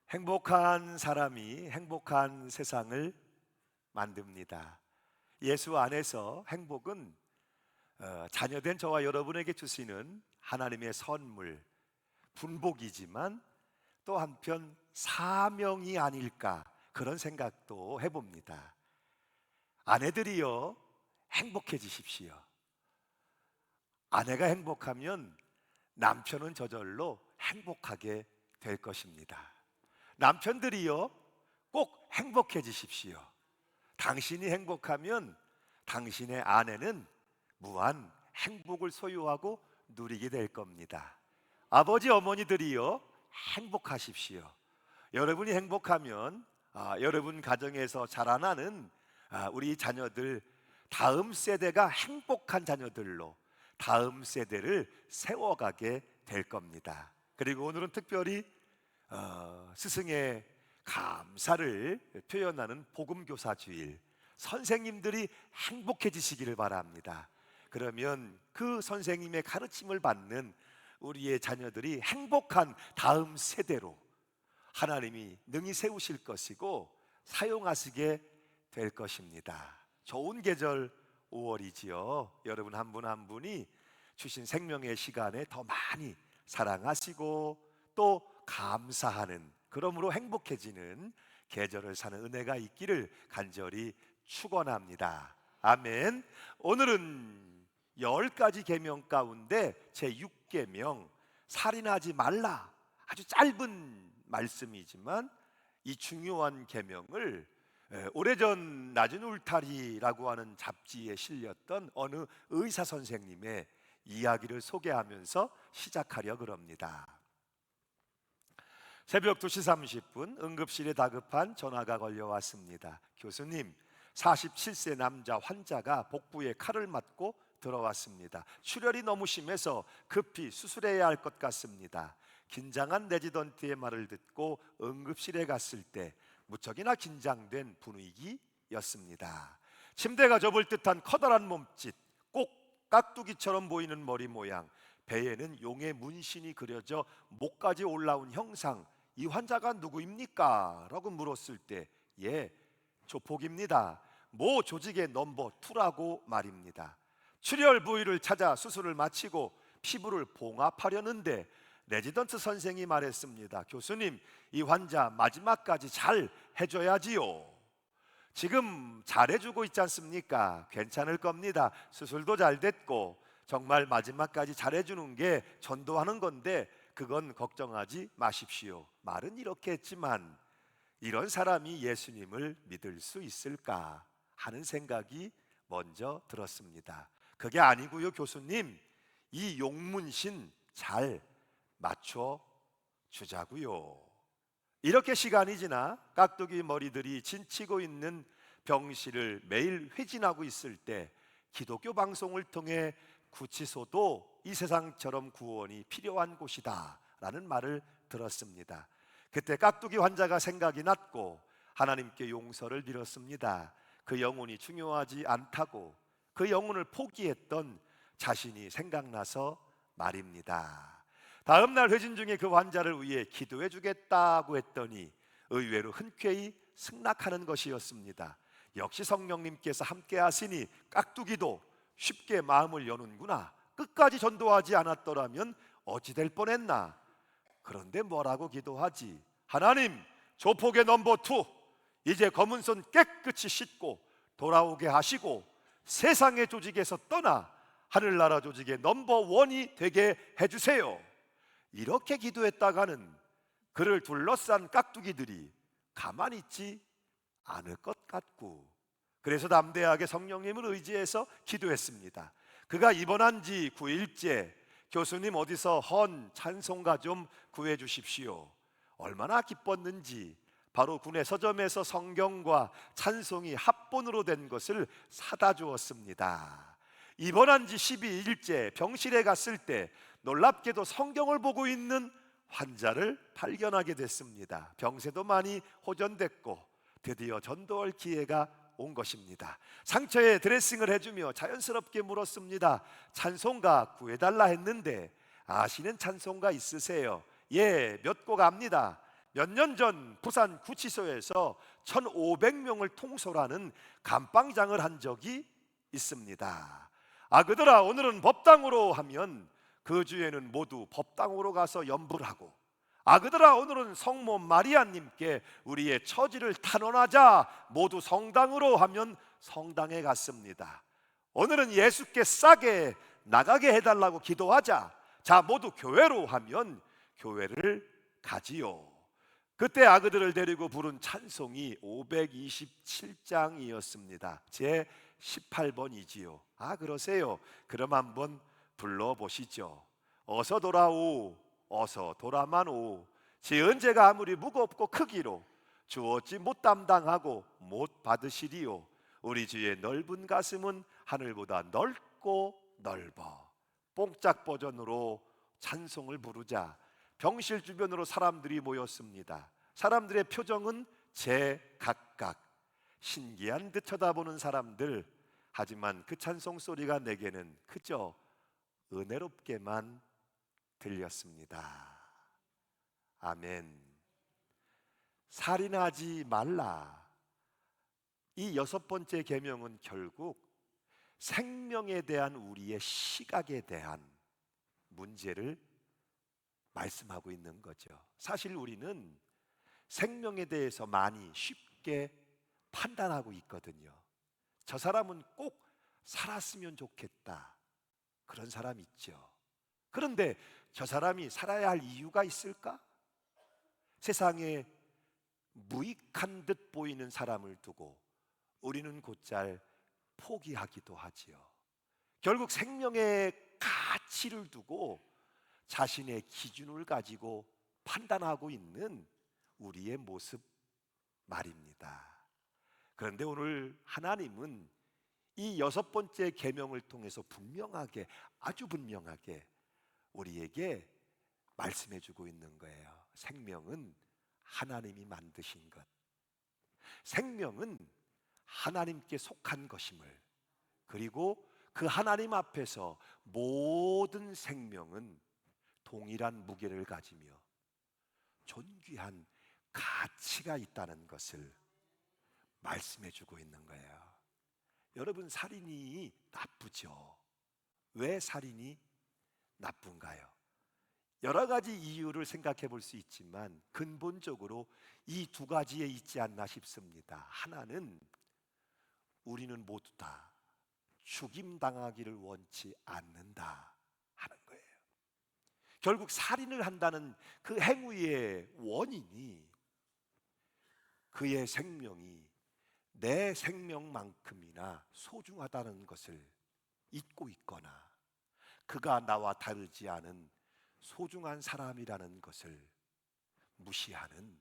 행복한 사람이 행복한 세상을 만듭니다. 예수 안에서 행복은 자녀된 저와 여러분에게 주시는 하나님의 선물, 분복이지만 또 한편 사명이 아닐까, 그런 생각도 해봅니다. 아내들이요, 행복해지십시오. 아내가 행복하면 남편은 저절로 행복하게 될 것입니다. 남편들이요, 꼭 행복해지십시오. 당신이 행복하면 당신의 아내는 무한 행복을 소유하고 누리게 될 겁니다. 아버지, 어머니들이요, 행복하십시오. 여러분이 행복하면 여러분 가정에서 자라나는 우리 자녀들, 다음 세대가 행복한 자녀들로 다음 세대를 세워가게 될 겁니다. 그리고 오늘은 특별히 스승의 감사를 표현하는 복음교사 주일, 선생님들이 행복해지시기를 바랍니다. 그러면 그 선생님의 가르침을 받는 우리의 자녀들이 행복한 다음 세대로 하나님이 능히 세우실 것이고 사용하시게 될 것입니다. 좋은 계절 5월이지요. 여러분 한 분 한 분이 주신 생명의 시간에 더 많이 사랑하시고 또 감사하는, 그러므로 행복해지는 계절을 사는 은혜가 있기를 간절히 축원합니다. 아멘. 오늘은 10가지 계명 가운데 제6계명, 살인하지 말라. 아주 짧은 말씀이지만 이 중요한 계명을 오래전 낮은 울타리라고 하는 잡지에 실렸던 어느 의사 선생님의 이야기를 소개하면서 시작하려 그럽니다. 새벽 2시 30분 응급실에 다급한 전화가 걸려왔습니다. 교수님, 47세 남자 환자가 복부에 칼을 맞고 들어왔습니다. 출혈이 너무 심해서 급히 수술해야 할 것 같습니다. 긴장한 레지던트의 말을 듣고 응급실에 갔을 때 무척이나 긴장된 분위기였습니다. 침대가 접을 듯한 커다란 몸짓, 꼭 깍두기처럼 보이는 머리 모양, 배에는 용의 문신이 그려져 목까지 올라온 형상. 이 환자가 누구입니까? 라고 물었을 때, 예, 조폭입니다. 모 조직의 넘버 2라고 말입니다. 출혈 부위를 찾아 수술을 마치고 피부를 봉합하려는데 레지던트 선생이 말했습니다. 교수님, 이 환자 마지막까지 잘 해줘야지요. 지금 잘해주고 있지 않습니까? 괜찮을 겁니다. 수술도 잘 됐고 정말 마지막까지 잘해주는 게 전도하는 건데 그건 걱정하지 마십시오. 말은 이렇게 했지만 이런 사람이 예수님을 믿을 수 있을까 하는 생각이 먼저 들었습니다. 그게 아니고요, 교수님, 이 용문신 잘 맞춰 주자고요. 이렇게 시간이 지나 깍두기 머리들이 진치고 있는 병실을 매일 회진하고 있을 때 기독교 방송을 통해 구치소도 이 세상처럼 구원이 필요한 곳이다 라는 말을 들었습니다. 그때 깍두기 환자가 생각이 났고 하나님께 용서를 빌었습니다. 그 영혼이 중요하지 않다고 그 영혼을 포기했던 자신이 생각나서 말입니다. 다음 날 회진 중에 그 환자를 위해 기도해 주겠다고 했더니 의외로 흔쾌히 승낙하는 것이었습니다. 역시 성령님께서 함께 하시니 깍두기도 쉽게 마음을 여는구나. 끝까지 전도하지 않았더라면 어찌 될 뻔했나. 그런데 뭐라고 기도하지? 하나님, 조폭의 넘버 2 이제 검은 손 깨끗이 씻고 돌아오게 하시고 세상의 조직에서 떠나 하늘나라 조직의 넘버 1이 되게 해주세요. 이렇게 기도했다가는 그를 둘러싼 깍두기들이 가만히 있지 않을 것 같고, 그래서 담대하게 성령님을 의지해서 기도했습니다. 그가 입원한 지 9일째, 교수님 어디서 헌 찬송가 좀 구해주십시오. 얼마나 기뻤는지 바로 군의 서점에서 성경과 찬송이 합본으로 된 것을 사다 주었습니다. 입원한 지 12일째 병실에 갔을 때 놀랍게도 성경을 보고 있는 환자를 발견하게 됐습니다. 병세도 많이 호전됐고 드디어 전도할 기회가 온 것입니다. 상처에 드레싱을 해주며 자연스럽게 물었습니다. 찬송가 구해달라 했는데 아시는 찬송가 있으세요? 예, 몇 곡 압니다. 몇 년 전 부산 구치소에서 1,500명을 통솔하는 감방장을 한 적이 있습니다. 그들아 오늘은 법당으로 하면 그 주에는 모두 법당으로 가서 염불을 하고, 그들아 오늘은 성모 마리아님께 우리의 처지를 탄원하자 모두 성당으로 하면 성당에 갔습니다. 오늘은 예수께 싸게 나가게 해달라고 기도하자, 자 모두 교회로 하면 교회를 가지요. 그때 그들을 데리고 부른 찬송이 527장이었습니다. 제 18번이지요. 그러세요. 그럼 한번 불러보시죠. 어서 돌아오, 어서 돌아만 오. 지은 죄가 아무리 무겁고 크기로 주 어찌 못 담당하고 못 받으시리요. 우리 주의 넓은 가슴은 하늘보다 넓고 넓어. 뽕짝 버전으로 찬송을 부르자 병실 주변으로 사람들이 모였습니다. 사람들의 표정은 제각각. 신기한 듯 쳐다보는 사람들. 하지만 그 찬송 소리가 내게는 그저 은혜롭게만 들렸습니다. 아멘. 살인하지 말라. 이 6번째 계명은 결국 생명에 대한 우리의 시각에 대한 문제를 말씀하고 있는 거죠. 사실 우리는 생명에 대해서 많이 쉽게 판단하고 있거든요. 저 사람은 꼭 살았으면 좋겠다, 그런 사람 있죠. 그런데 저 사람이 살아야 할 이유가 있을까? 세상에 무익한 듯 보이는 사람을 두고 우리는 곧잘 포기하기도 하지요. 결국 생명의 가치를 두고 자신의 기준을 가지고 판단하고 있는 우리의 모습 말입니다. 그런데 오늘 하나님은 이 6번째 계명을 통해서 분명하게, 아주 분명하게 우리에게 말씀해 주고 있는 거예요. 생명은 하나님이 만드신 것, 생명은 하나님께 속한 것임을, 그리고 그 하나님 앞에서 모든 생명은 동일한 무게를 가지며 존귀한 가치가 있다는 것을 말씀해 주고 있는 거예요. 여러분, 살인이 나쁘죠? 왜 살인이 나쁜가요? 여러 가지 이유를 생각해 볼 수 있지만 근본적으로 이 2가지에 있지 않나 싶습니다. 하나는 우리는 모두 다 죽임당하기를 원치 않는다 하는 거예요. 결국 살인을 한다는 그 행위의 원인이 그의 생명이 내 생명만큼이나 소중하다는 것을 잊고 있거나 그가 나와 다르지 않은 소중한 사람이라는 것을 무시하는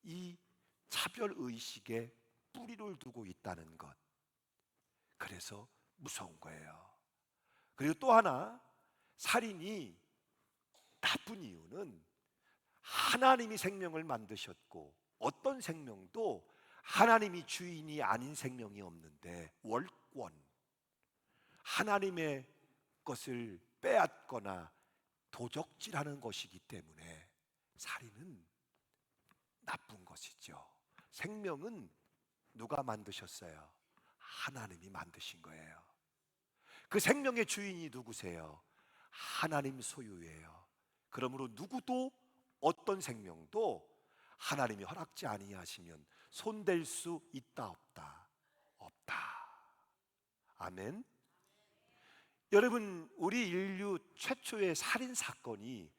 이 차별의식에 뿌리를 두고 있다는 것, 그래서 무서운 거예요. 그리고 또 하나, 살인이 나쁜 이유는 하나님이 생명을 만드셨고 어떤 생명도 하나님이 주인이 아닌 생명이 없는데 월권, 하나님의 것을 빼앗거나 도적질하는 것이기 때문에 살인은 나쁜 것이죠. 생명은 누가 만드셨어요? 하나님이 만드신 거예요. 그 생명의 주인이 누구세요? 하나님 소유예요. 그러므로 누구도, 어떤 생명도 하나님이 허락지 아니하시면 손댈 수 있다 없다? 없다. 아멘. 여러분, 우리 인류 최초의 살인 사건이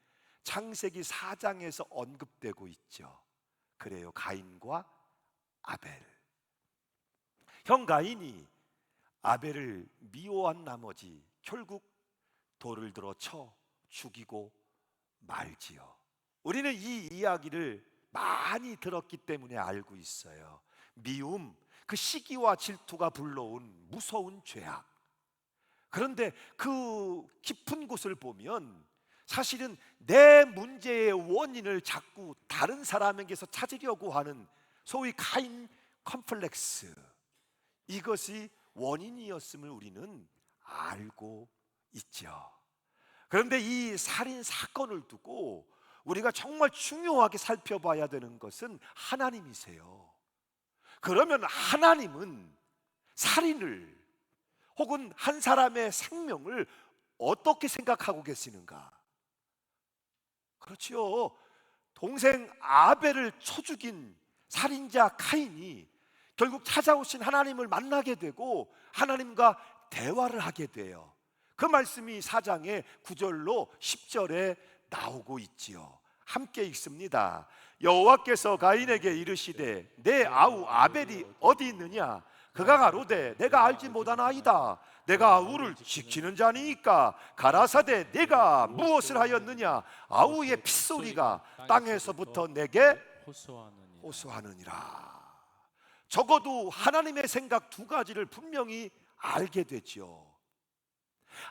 창세기 4장에서 언급되고 있죠. 그래요. 가인과 아벨. 형 가인이 아벨을 미워한 나머지 결국 돌을 들어 쳐 죽이고 말지요. 우리는 이 이야기를 많이 들었기 때문에 알고 있어요. 미움, 그 시기와 질투가 불러온 무서운 죄악. 그런데 그 깊은 곳을 보면 사실은 내 문제의 원인을 자꾸 다른 사람에게서 찾으려고 하는 소위 가인 컴플렉스, 이것이 원인이었음을 우리는 알고 있죠. 그런데 이 살인 사건을 두고 우리가 정말 중요하게 살펴봐야 되는 것은 하나님이세요. 그러면 하나님은 살인을 혹은 한 사람의 생명을 어떻게 생각하고 계시는가? 그렇지요. 동생 아벨을 쳐 죽인 살인자 카인이 결국 찾아오신 하나님을 만나게 되고 하나님과 대화를 하게 돼요. 그 말씀이 4장의 9절로 10절에 나오고 있지요. 함께 읽습니다. 여호와께서 가인에게 이르시되 내 아우 아벨이 어디 있느냐? 그가 가로되 내가 알지 못하나이다. 내가 아우를 지키는 자니이까. 가라사대 내가 무엇을 하였느냐? 아우의 핏소리가 땅에서부터 내게 호소하느니라. 적어도 하나님의 생각 두 가지를 분명히 알게 되지요.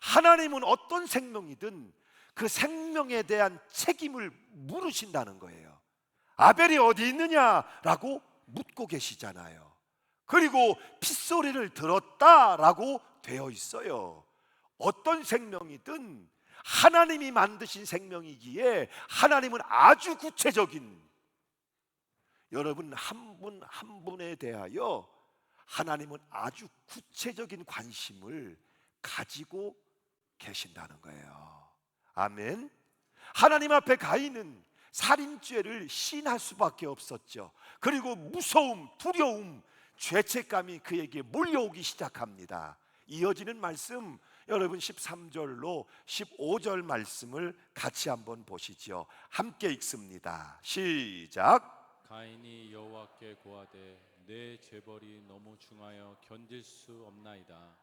하나님은 어떤 생명이든 그 생명에 대한 책임을 물으신다는 거예요. 아벨이 어디 있느냐라고 묻고 계시잖아요. 그리고 핏소리를 들었다라고 되어 있어요. 어떤 생명이든 하나님이 만드신 생명이기에 하나님은 아주 구체적인, 여러분 한 분 한 분에 대하여 하나님은 아주 구체적인 관심을 가지고 계신다는 거예요. 아멘. 하나님 앞에 가인은 살인죄를 시인할 수밖에 없었죠. 그리고 무서움, 두려움, 죄책감이 그에게 몰려오기 시작합니다. 이어지는 말씀, 여러분 13절로 15절 말씀을 같이 한번 보시죠. 함께 읽습니다. 시작. 가인이 여호와께 고하되 내 죄벌이 너무 중하여 견딜 수 없나이다.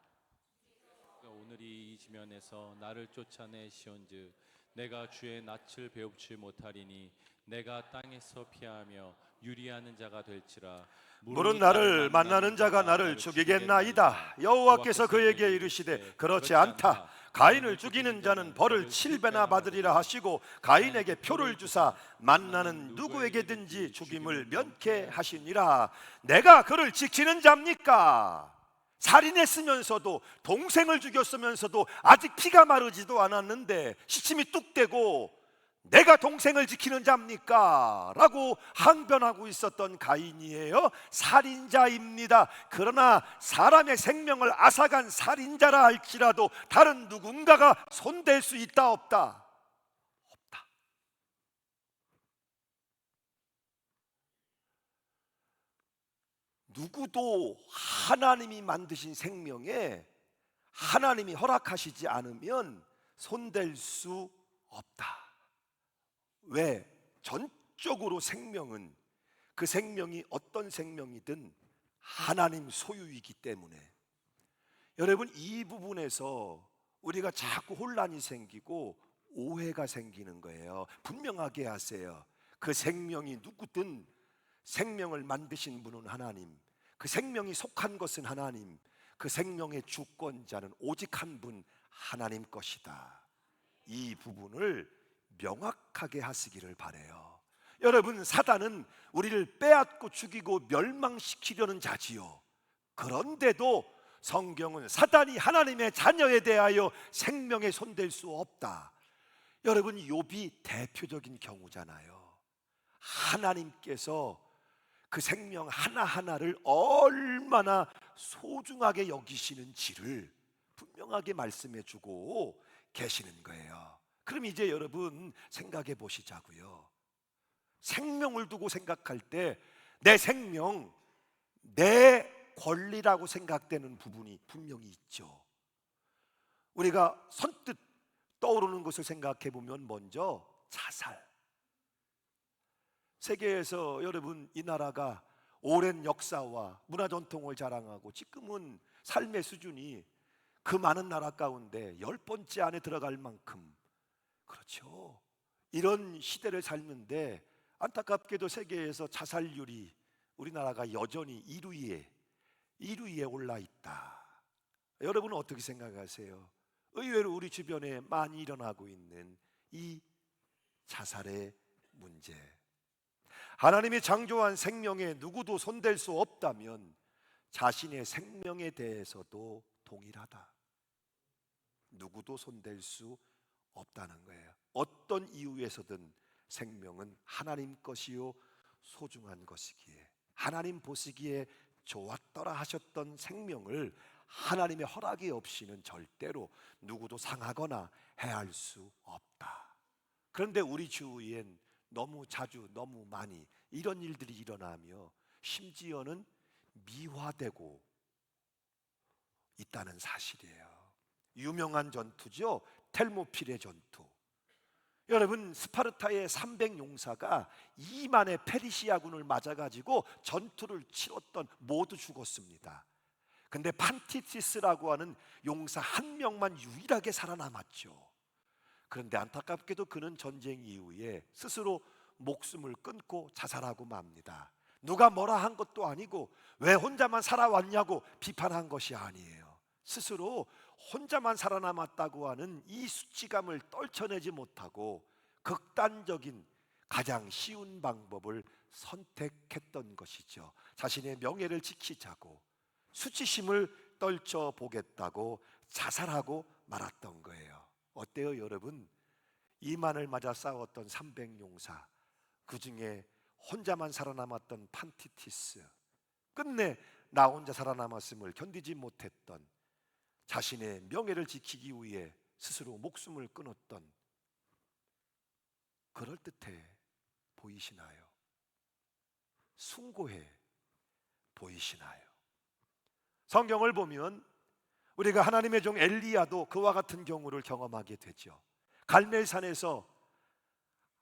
오늘이 이 지면에서 나를 쫓아내시온즉 내가 주의 낯을 배웁지 못하리니 내가 땅에서 피하며 유리하는 자가 될지라. 물은 나를 만나는 자가 나를 죽이겠나이다. 여호와께서 그에게 이르시되 그렇지 않다. 가인을 죽이는 자는 벌을 7배나 받으리라 하시고 가인에게 표를 주사 만나는 누구에게든지 죽임을 면케하시니라. 내가 그를 지키는 자입니까? 살인했으면서도, 동생을 죽였으면서도 아직 피가 마르지도 않았는데 시침이 뚝 떼고 내가 동생을 지키는 자입니까? 라고 항변하고 있었던 가인이에요. 살인자입니다. 그러나 사람의 생명을 앗아간 살인자라 할지라도 다른 누군가가 손댈 수 있다 없다? 없다. 누구도 하나님이 만드신 생명에 하나님이 허락하시지 않으면 손댈 수 없다. 왜? 전적으로 생명은, 그 생명이 어떤 생명이든 하나님 소유이기 때문에. 여러분, 이 부분에서 우리가 자꾸 혼란이 생기고 오해가 생기는 거예요. 분명하게 하세요. 그 생명이 누구든 생명을 만드신 분은 하나님, 그 생명이 속한 것은 하나님, 그 생명의 주권자는 오직 한 분, 하나님 것이다. 이 부분을 명확하게 하시기를 바라요. 여러분, 사단은 우리를 빼앗고 죽이고 멸망시키려는 자지요. 그런데도 성경은 사단이 하나님의 자녀에 대하여 생명에 손댈 수 없다. 여러분, 욥이 대표적인 경우잖아요. 하나님께서 그 생명 하나하나를 얼마나 소중하게 여기시는지를 분명하게 말씀해 주고 계시는 거예요. 그럼 이제 여러분 생각해 보시자고요. 생명을 두고 생각할 때 내 생명, 내 권리라고 생각되는 부분이 분명히 있죠. 우리가 선뜻 떠오르는 것을 생각해 보면 먼저 자살. 세계에서 여러분, 이 나라가 오랜 역사와 문화 전통을 자랑하고 지금은 삶의 수준이 그 많은 나라 가운데 10번째 안에 들어갈 만큼, 그렇죠, 이런 시대를 살는데 안타깝게도 세계에서 자살률이 우리나라가 여전히 1위에 올라 있다. 여러분은 어떻게 생각하세요? 의외로 우리 주변에 많이 일어나고 있는 이 자살의 문제. 하나님이 창조한 생명에 누구도 손댈 수 없다면 자신의 생명에 대해서도 동일하다. 누구도 손댈 수 없다는 거예요. 어떤 이유에서든 생명은 하나님 것이요 소중한 것이기에 하나님 보시기에 좋았더라 하셨던 생명을 하나님의 허락이 없이는 절대로 누구도 상하거나 해할 수 없다. 그런데 우리 주위엔 너무 자주 너무 많이 이런 일들이 일어나며 심지어는 미화되고 있다는 사실이에요. 유명한 전투죠. 텔모필의 전투. 여러분, 스파르타의 300용사가 2만의 페르시아군을 맞아가지고 전투를 치렀던 모두 죽었습니다. 근데 판티티스라고 하는 용사 한 명만 유일하게 살아남았죠. 그런데 안타깝게도 그는 전쟁 이후에 스스로 목숨을 끊고 자살하고 맙니다. 누가 뭐라 한 것도 아니고 왜 혼자만 살아왔냐고 비판한 것이 아니에요. 스스로 혼자만 살아남았다고 하는 이 수치감을 떨쳐내지 못하고 극단적인 가장 쉬운 방법을 선택했던 것이죠. 자신의 명예를 지키자고 수치심을 떨쳐보겠다고 자살하고 말았던 거예요. 어때요 여러분? 이만을 맞아 싸웠던 300용사, 그 중에 혼자만 살아남았던 판티티스, 끝내 나 혼자 살아남았음을 견디지 못했던, 자신의 명예를 지키기 위해 스스로 목숨을 끊었던, 그럴듯해 보이시나요? 숭고해 보이시나요? 성경을 보면 우리가 하나님의 종 엘리야도 그와 같은 경우를 경험하게 되죠. 갈멜산에서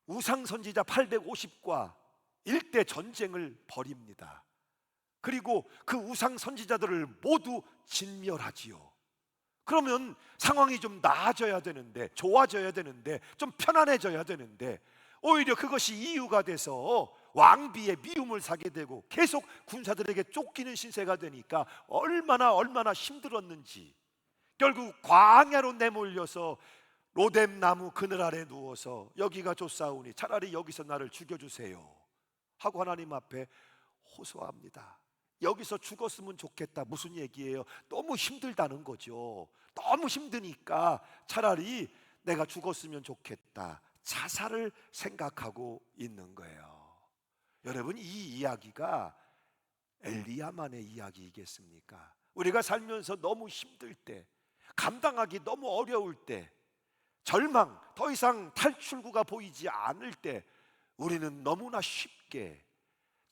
우상 선지자 850과 일대 전쟁을 벌입니다. 그리고 그 우상 선지자들을 모두 진멸하지요. 그러면 상황이 좀 나아져야 되는데, 좋아져야 되는데, 좀 편안해져야 되는데, 오히려 그것이 이유가 돼서 왕비의 미움을 사게 되고 계속 군사들에게 쫓기는 신세가 되니까 얼마나 힘들었는지, 결국 광야로 내몰려서 로뎀 나무 그늘 아래 누워서 여기가 좋사오니 차라리 여기서 나를 죽여주세요 하고 하나님 앞에 호소합니다. 여기서 죽었으면 좋겠다. 무슨 얘기예요? 너무 힘들다는 거죠. 너무 힘드니까 차라리 내가 죽었으면 좋겠다. 자살을 생각하고 있는 거예요. 여러분, 이 이야기가 엘리야만의 이야기이겠습니까? 우리가 살면서 너무 힘들 때, 감당하기 너무 어려울 때, 절망, 더 이상 탈출구가 보이지 않을 때 우리는 너무나 쉽게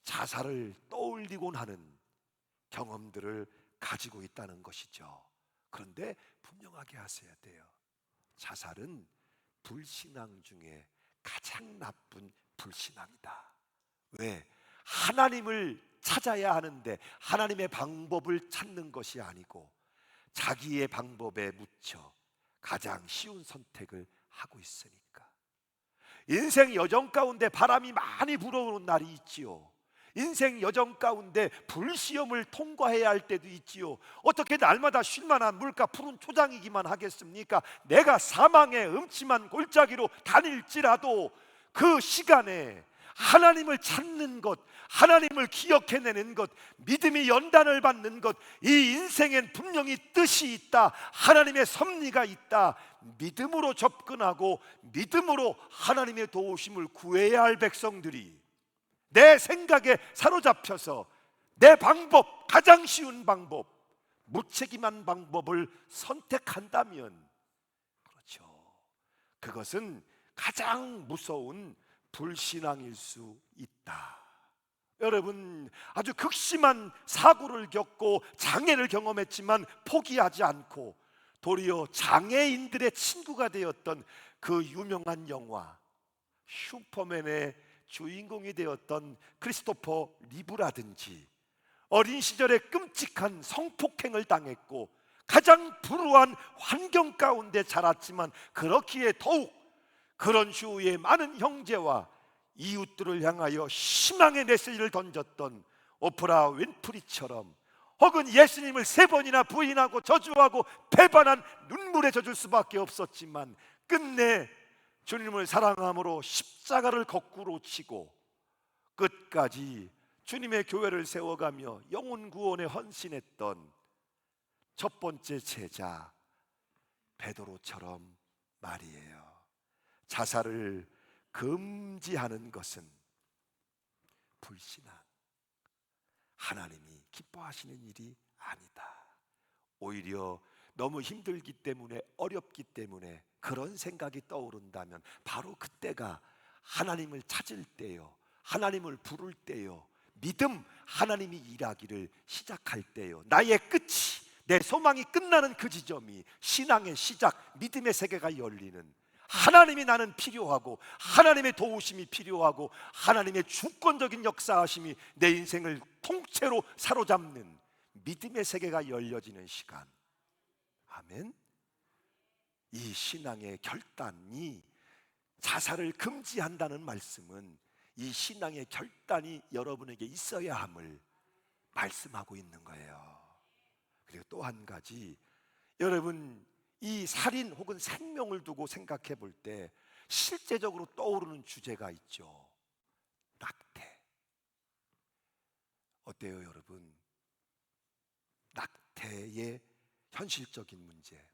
자살을 떠올리곤 하는 경험들을 가지고 있다는 것이죠. 그런데 분명하게 하셔야 돼요. 자살은 불신앙 중에 가장 나쁜 불신앙이다. 왜? 하나님을 찾아야 하는데 하나님의 방법을 찾는 것이 아니고 자기의 방법에 묻혀 가장 쉬운 선택을 하고 있으니까. 인생 여정 가운데 바람이 많이 불어오는 날이 있지요. 인생 여정 가운데 불시험을 통과해야 할 때도 있지요. 어떻게 날마다 쉴만한 물가 푸른 초장이기만 하겠습니까? 내가 사망의 음침한 골짜기로 다닐지라도 그 시간에 하나님을 찾는 것, 하나님을 기억해내는 것, 믿음이 연단을 받는 것, 이 인생엔 분명히 뜻이 있다, 하나님의 섭리가 있다, 믿음으로 접근하고 믿음으로 하나님의 도우심을 구해야 할 백성들이 내 생각에 사로잡혀서 내 방법, 가장 쉬운 방법, 무책임한 방법을 선택한다면, 그렇죠, 그것은 가장 무서운 불신앙일 수 있다. 여러분, 아주 극심한 사고를 겪고 장애를 경험했지만 포기하지 않고 도리어 장애인들의 친구가 되었던 그 유명한 영화 슈퍼맨의 주인공이 되었던 크리스토퍼 리브라든지, 어린 시절에 끔찍한 성폭행을 당했고 가장 불우한 환경 가운데 자랐지만 그렇기에 더욱 그런 주위의 많은 형제와 이웃들을 향하여 희망의 메시지를 던졌던 오프라 윈프리처럼, 혹은 예수님을 3번이나 부인하고 저주하고 배반한 눈물에 젖을 수밖에 없었지만 끝내 주님을 사랑함으로 십자가를 거꾸로 치고 끝까지 주님의 교회를 세워가며 영혼 구원에 헌신했던 첫 번째 제자 베드로처럼 말이에요. 자살을 금지하는 것은 불신앙, 하나님이 기뻐하시는 일이 아니다. 오히려 너무 힘들기 때문에, 어렵기 때문에 그런 생각이 떠오른다면 바로 그때가 하나님을 찾을 때요, 하나님을 부를 때요, 믿음, 하나님이 일하기를 시작할 때요, 나의 끝이, 내 소망이 끝나는 그 지점이 신앙의 시작, 믿음의 세계가 열리는, 하나님이 나는 필요하고 하나님의 도우심이 필요하고 하나님의 주권적인 역사하심이 내 인생을 통째로 사로잡는 믿음의 세계가 열려지는 시간. 아멘. 이 신앙의 결단이, 자살을 금지한다는 말씀은 이 신앙의 결단이 여러분에게 있어야 함을 말씀하고 있는 거예요. 그리고 또 한 가지, 여러분 이 살인 혹은 생명을 두고 생각해 볼 때 실제적으로 떠오르는 주제가 있죠. 낙태. 어때요 여러분? 낙태의 현실적인 문제.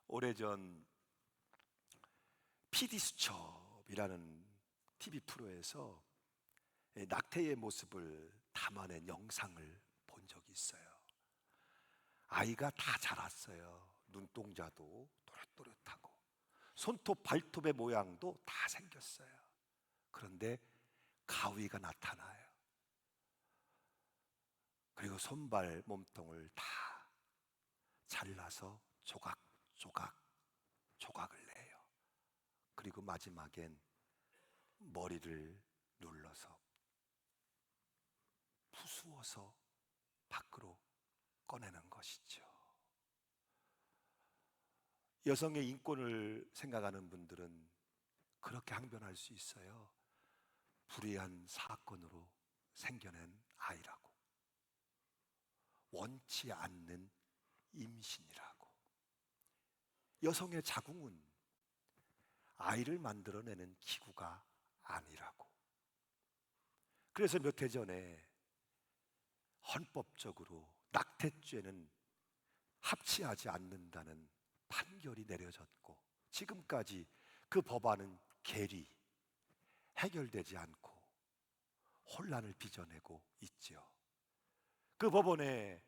오래전 PD수첩이라는 TV 프로에서 낙태의 모습을 담아낸 영상을 본 적이 있어요. 아이가 다 자랐어요. 눈동자도 또렷또렷하고 손톱 발톱의 모양도 다 생겼어요. 그런데 가위가 나타나요. 그리고 손발 몸통을 다 잘라서 조각조각 조각을 내요. 그리고 마지막엔 머리를 눌러서 부수어서 밖으로 꺼내는 것이죠. 여성의 인권을 생각하는 분들은 그렇게 항변할 수 있어요. 불의한 사건으로 생겨낸 아이라고, 원치 않는 임신이라고. 여성의 자궁은 아이를 만들어내는 기구가 아니라고. 그래서 몇 해 전에 헌법적으로 낙태죄는 합치하지 않는다는 판결이 내려졌고, 지금까지 그 법안은 계리, 해결되지 않고 혼란을 빚어내고 있죠. 그 법원의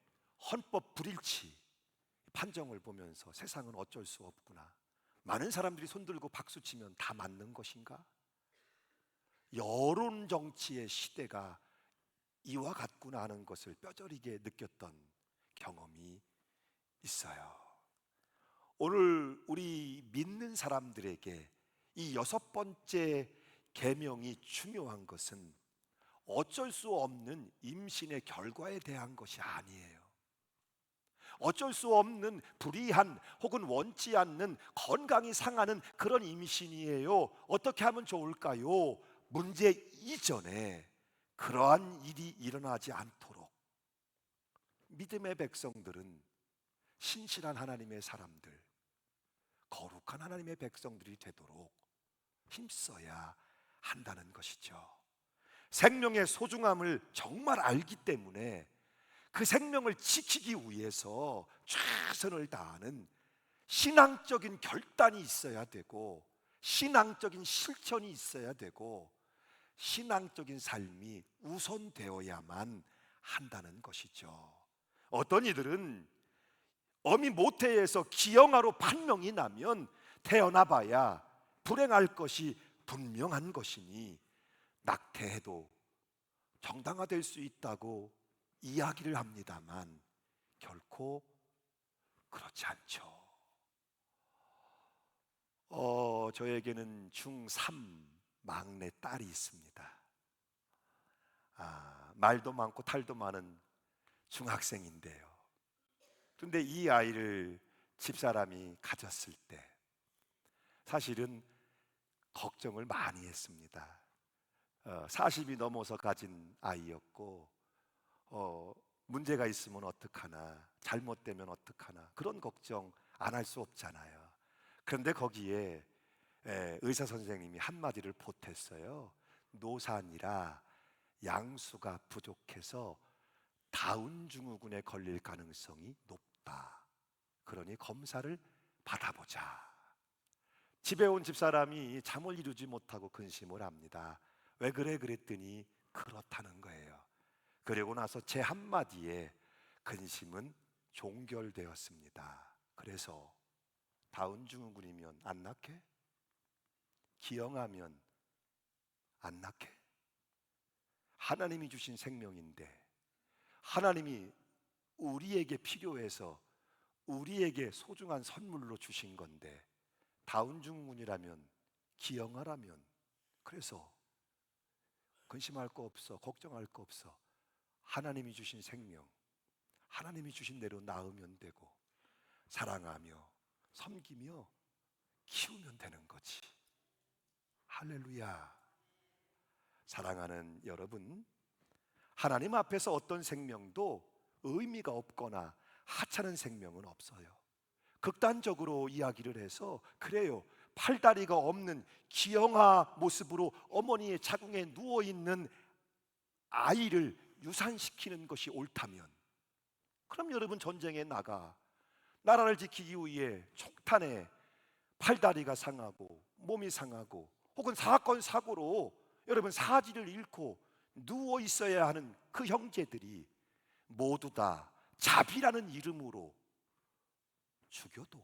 헌법 불일치 판정을 보면서 세상은 어쩔 수 없구나, 많은 사람들이 손들고 박수치면 다 맞는 것인가? 여론 정치의 시대가 이와 같구나 하는 것을 뼈저리게 느꼈던 경험이 있어요. 오늘 우리 믿는 사람들에게 이 6번째 계명이 중요한 것은 어쩔 수 없는 임신의 결과에 대한 것이 아니에요. 어쩔 수 없는 불의한 혹은 원치 않는, 건강이 상하는 그런 임신이에요. 어떻게 하면 좋을까요? 문제 이전에 그러한 일이 일어나지 않도록 믿음의 백성들은, 신실한 하나님의 사람들, 거룩한 하나님의 백성들이 되도록 힘써야 한다는 것이죠. 생명의 소중함을 정말 알기 때문에 그 생명을 지키기 위해서 최선을 다하는 신앙적인 결단이 있어야 되고, 신앙적인 실천이 있어야 되고, 신앙적인 삶이 우선되어야만 한다는 것이죠. 어떤 이들은 어미 모태에서 기형아로 판명이 나면 태어나봐야 불행할 것이 분명한 것이니 낙태해도 정당화될 수 있다고 이야기를 합니다만 결코 그렇지 않죠. 저에게는 중3 막내 딸이 있습니다. 말도 많고 탈도 많은 중학생인데요. 그런데 이 아이를 집사람이 가졌을 때 사실은 걱정을 많이 했습니다. 40이 넘어서 가진 아이였고, 문제가 있으면 어떡하나, 잘못되면 어떡하나, 그런 걱정 안 할 수 없잖아요. 그런데 거기에 의사 선생님이 한마디를 보탰어요. 노산이라 양수가 부족해서 다운 증후군에 걸릴 가능성이 높다. 그러니 검사를 받아보자. 집에 온 집사람이 잠을 이루지 못하고 근심을 합니다. 왜 그래 그랬더니 그렇다는 거예요. 그리고 나서 제 한마디에 근심은 종결되었습니다. 그래서 다운증후군이면 안 낳게? 기형하면 안 낳게? 하나님이 주신 생명인데, 하나님이 우리에게 필요해서 우리에게 소중한 선물로 주신 건데, 다운증후군이라면, 기형하라면, 그래서 근심할 거 없어, 걱정할 거 없어. 하나님이 주신 생명, 하나님이 주신 대로 낳으면 되고, 사랑하며 섬기며 키우면 되는 거지. 할렐루야. 사랑하는 여러분, 하나님 앞에서 어떤 생명도 의미가 없거나 하찮은 생명은 없어요. 극단적으로 이야기를 해서, 그래요, 팔다리가 없는 기형아 모습으로 어머니의 자궁에 누워있는 아이를 유산시키는 것이 옳다면, 그럼 여러분 전쟁에 나가 나라를 지키기 위해 총탄에 팔다리가 상하고 몸이 상하고 혹은 사건 사고로 여러분 사지를 잃고 누워 있어야 하는 그 형제들이 모두 다 자비라는 이름으로 죽여도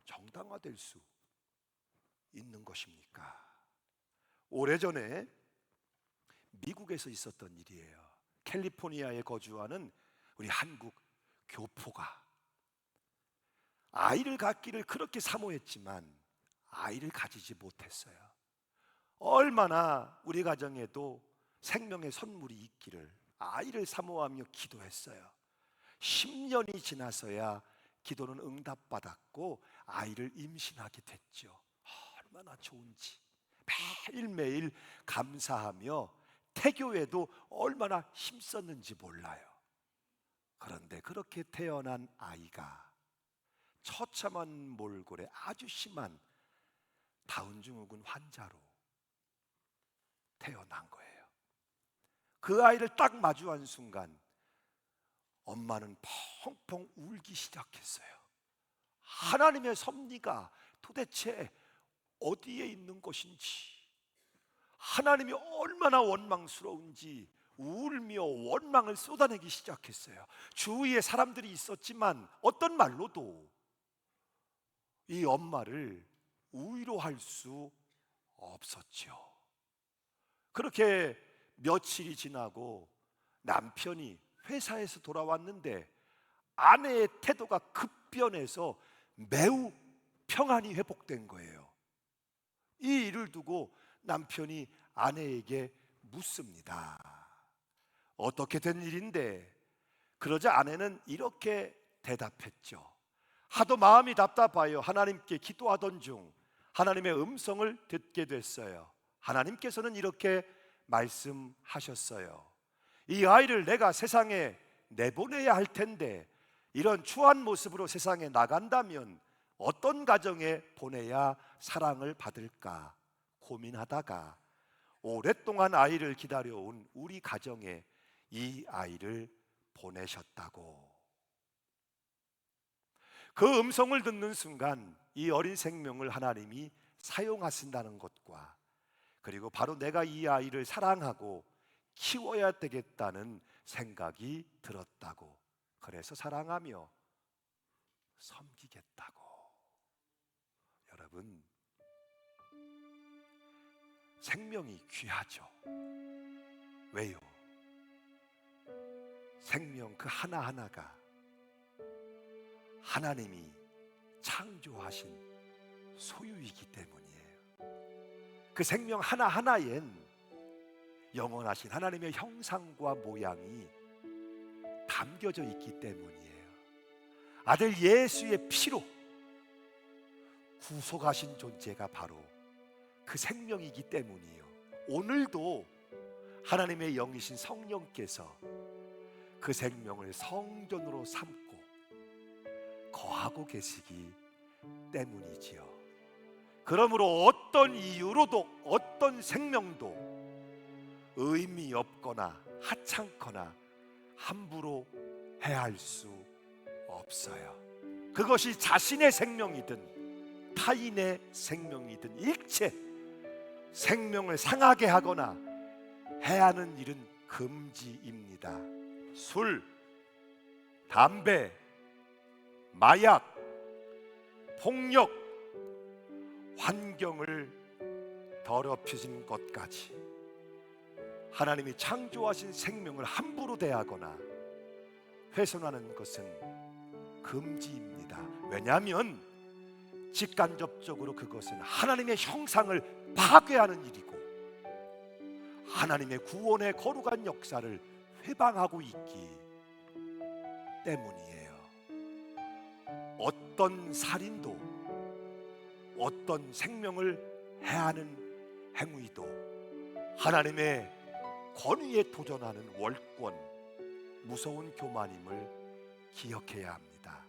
정당화될 수 있는 것입니까? 오래전에 미국에서 있었던 일이에요. 캘리포니아에 거주하는 우리 한국 교포가 아이를 갖기를 그렇게 사모했지만 아이를 가지지 못했어요. 얼마나 우리 가정에도 생명의 선물이 있기를 아이를 사모하며 기도했어요. 10년이 지나서야 기도는 응답받았고 아이를 임신하게 됐죠. 얼마나 좋은지 매일매일 감사하며 태교에도 얼마나 힘썼는지 몰라요. 그런데 그렇게 태어난 아이가 처참한 몰골에 아주 심한 다운증후군 환자로 태어난 거예요. 그 아이를 딱 마주한 순간 엄마는 펑펑 울기 시작했어요. 하나님의 섭리가 도대체 어디에 있는 것인지, 하나님이 얼마나 원망스러운지 울며 원망을 쏟아내기 시작했어요. 주위에 사람들이 있었지만 어떤 말로도 이 엄마를 위로할 수 없었죠. 그렇게 며칠이 지나고 남편이 회사에서 돌아왔는데 아내의 태도가 급변해서 매우 평안이 회복된 거예요. 이 일을 두고 남편이 아내에게 묻습니다. 어떻게 된 일인데? 그러자 아내는 이렇게 대답했죠. 하도 마음이 답답하여 하나님께 기도하던 중 하나님의 음성을 듣게 됐어요. 하나님께서는 이렇게 말씀하셨어요. 이 아이를 내가 세상에 내보내야 할 텐데 이런 추한 모습으로 세상에 나간다면 어떤 가정에 보내야 사랑을 받을까 고민하다가 오랫동안 아이를 기다려온 우리 가정에 이 아이를 보내셨다고. 그 음성을 듣는 순간 이 어린 생명을 하나님이 사용하신다는 것과 그리고 바로 내가 이 아이를 사랑하고 키워야 되겠다는 생각이 들었다고. 그래서 사랑하며 섬기겠다고. 여러분, 생명이 귀하죠. 왜요? 생명 그 하나하나가 하나님이 창조하신 소유이기 때문이에요. 그 생명 하나하나엔 영원하신 하나님의 형상과 모양이 담겨져 있기 때문이에요. 아들 예수의 피로 구속하신 존재가 바로 그 생명이기 때문이에요. 오늘도 하나님의 영이신 성령께서 그 생명을 성전으로 삼고 거하고 계시기 때문이지요. 그러므로 어떤 이유로도 어떤 생명도 의미 없거나 하찮거나 함부로 해할 수 없어요. 그것이 자신의 생명이든 타인의 생명이든 일체 생명을 상하게 하거나 해하는 일은 금지입니다. 술, 담배, 마약, 폭력, 환경을 더럽혀진 것까지 하나님이 창조하신 생명을 함부로 대하거나 훼손하는 것은 금지입니다. 왜냐하면 직간접적으로 그것은 하나님의 형상을 파괴하는 일이고 하나님의 구원의 거룩한 역사를 회방하고 있기 때문이에요. 어떤 살인도 어떤 생명을 해하는 행위도 하나님의 권위에 도전하는 월권, 무서운 교만임을 기억해야 합니다.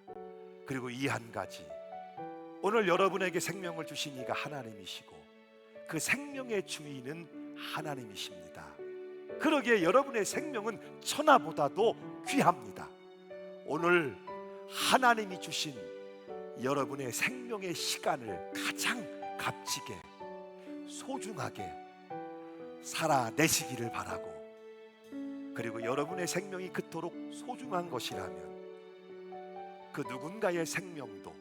그리고 이 한 가지, 오늘 여러분에게 생명을 주신 이가 하나님이시고 그 생명의 주인은 하나님이십니다. 그러기에 여러분의 생명은 천하보다도 귀합니다. 오늘 하나님이 주신 여러분의 생명의 시간을 가장 값지게 소중하게 살아내시기를 바라고, 그리고 여러분의 생명이 그토록 소중한 것이라면 그 누군가의 생명도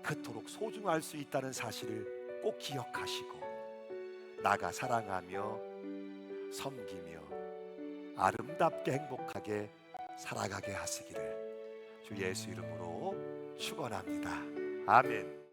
그토록 소중할 수 있다는 사실을 꼭 기억하시고 나가 사랑하며 섬기며 아름답게 행복하게 살아가게 하시기를 주 예수 이름으로 축원합니다. 아멘.